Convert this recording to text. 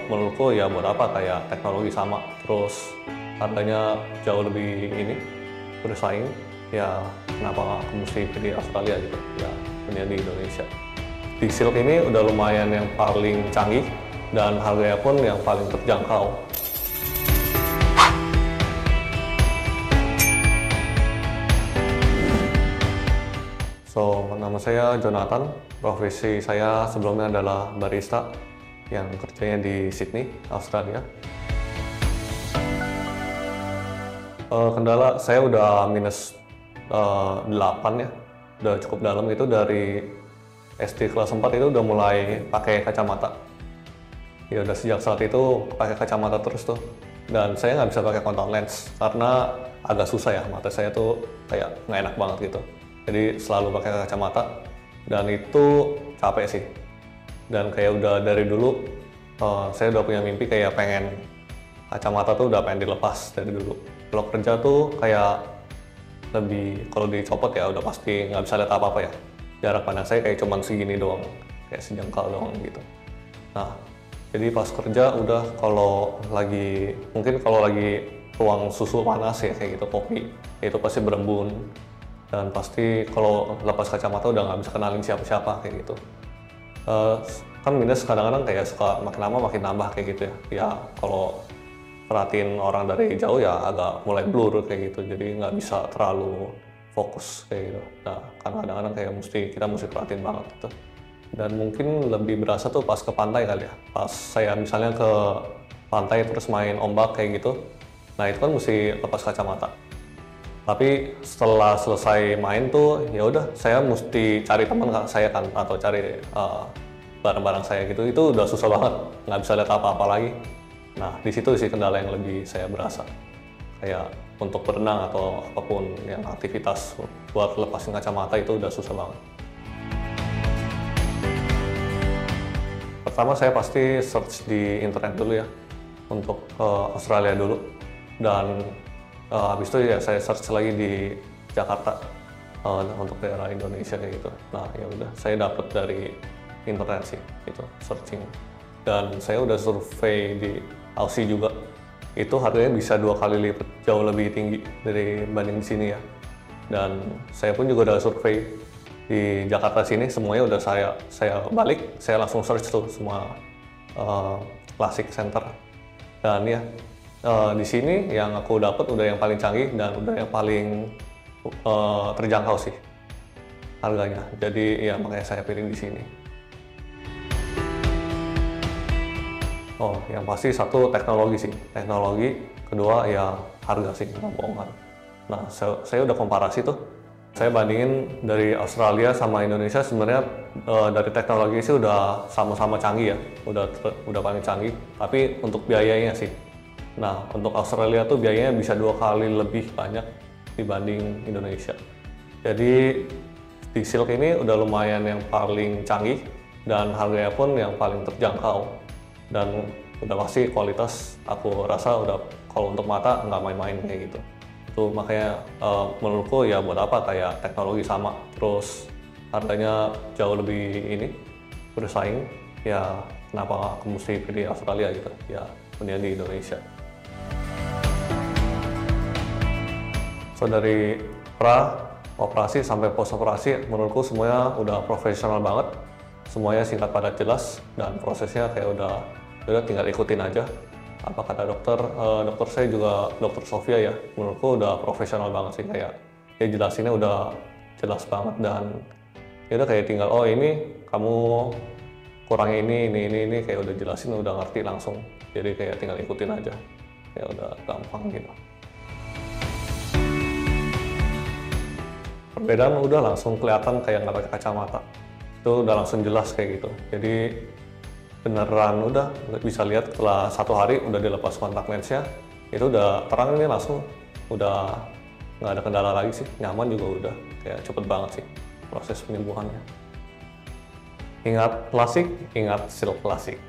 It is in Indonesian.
Menurutku ya buat apa, kayak teknologi sama, terus harganya jauh lebih bersaing, ya kenapa aku mesti pilih Australia gitu, ya mendingan di Indonesia. Di Silk ini udah lumayan yang paling canggih, dan harganya pun yang paling terjangkau. Nama saya Jonathan, profesi saya sebelumnya adalah barista yang kerjanya di Sydney, Australia. Kendala saya udah minus 8 ya, udah cukup dalam itu. Dari SD kelas 4 itu udah mulai pakai kacamata. Ya udah sejak saat itu pakai kacamata terus tuh. Dan saya nggak bisa pakai kontak lens karena agak susah ya, mata saya tuh kayak nggak enak banget gitu. Jadi selalu pakai kacamata, dan itu capek sih. Dan kayak udah dari dulu saya udah punya mimpi kayak pengen kacamata tuh udah pengen dilepas dari dulu. Kalau kerja tuh kayak lebih, kalau dicopot ya udah pasti nggak bisa lihat apa-apa ya. Jarak pandang saya kayak cuman segini doang, kayak sejengkal doang gitu. Nah, jadi pas kerja udah mungkin kalau lagi tuang susu panas ya kayak gitu, kopi, itu pasti berembun. Dan pasti kalau lepas kacamata udah nggak bisa kenalin siapa-siapa kayak gitu. Kan minus kadang-kadang kayak suka makin lama makin nambah kayak gitu ya. Ya kalau perhatiin orang dari jauh ya agak mulai blur kayak gitu, jadi nggak bisa terlalu fokus kayak gitu. Nah, karena kadang-kadang kayak kita mesti perhatiin banget gitu. Dan mungkin lebih berasa tuh pas ke pantai kali ya. Pas saya misalnya ke pantai terus main ombak kayak gitu, nah itu kan mesti lepas kacamata. Tapi setelah selesai main tuh ya udah, saya mesti cari teman saya kan, atau cari barang-barang saya gitu. Itu udah susah banget, nggak bisa lihat apa-apa lagi. Nah, di situ sih kendala yang lebih saya berasa. Kayak untuk berenang atau apapun yang aktivitas buat lepasin kacamata itu udah susah banget. Pertama saya pasti search di internet dulu ya, untuk Australia dulu. Dan habis itu ya saya search lagi di Jakarta untuk daerah Indonesia kayak gitu. Nah ya udah, saya dapat dari internet sih itu searching. Dan saya udah survei di Aussie juga. Itu harganya bisa 2 kali lipat, jauh lebih tinggi dari banding di sini ya. Dan saya pun juga udah survei di Jakarta sini, semuanya udah saya balik, saya langsung search tuh semua Classic Center. Dan ya di sini yang aku dapat udah yang paling canggih dan udah yang paling terjangkau sih harganya. Jadi ya makanya saya pilih di sini. Yang pasti satu teknologi sih, kedua ya harga sih, nggak bohongan. Nah saya udah komparasi tuh, saya bandingin dari Australia sama Indonesia. Sebenarnya dari teknologi sih udah sama-sama canggih ya, udah paling canggih. Tapi untuk biayanya sih, nah untuk Australia tuh biayanya bisa 2 kali lebih banyak dibanding Indonesia. Jadi di Silk ini udah lumayan yang paling canggih, dan harganya pun yang paling terjangkau. Dan udah pasti kualitas aku rasa udah, kalau untuk mata nggak main-main kayak gitu. Itu makanya menurutku ya buat apa, kayak teknologi sama, terus harganya jauh lebih bersaing, ya kenapa aku mesti pilih Australia gitu, ya mendingan di Indonesia. Dari operasi sampai post operasi, menurutku semuanya udah profesional banget, semuanya singkat padat jelas, dan prosesnya kayak udah tinggal ikutin aja apa kata dokter. Dokter saya juga dokter Sofia ya, menurutku udah profesional banget sih, kayak dia jelasinnya udah jelas banget. Dan ya udah kayak tinggal ini kamu kurang ini kayak udah jelasin, udah ngerti langsung. Jadi kayak tinggal ikutin aja, kayak udah gampang gitu. Perbedaan udah langsung kelihatan kayak nggak pakai kacamata, itu udah langsung jelas kayak gitu. Jadi beneran udah bisa lihat setelah 1 hari udah dilepas kontak lensnya, itu udah terang ini langsung, udah nggak ada kendala lagi sih, nyaman juga udah, kayak cepet banget sih proses penyembuhannya. Ingat klasik, ingat Silk Classic.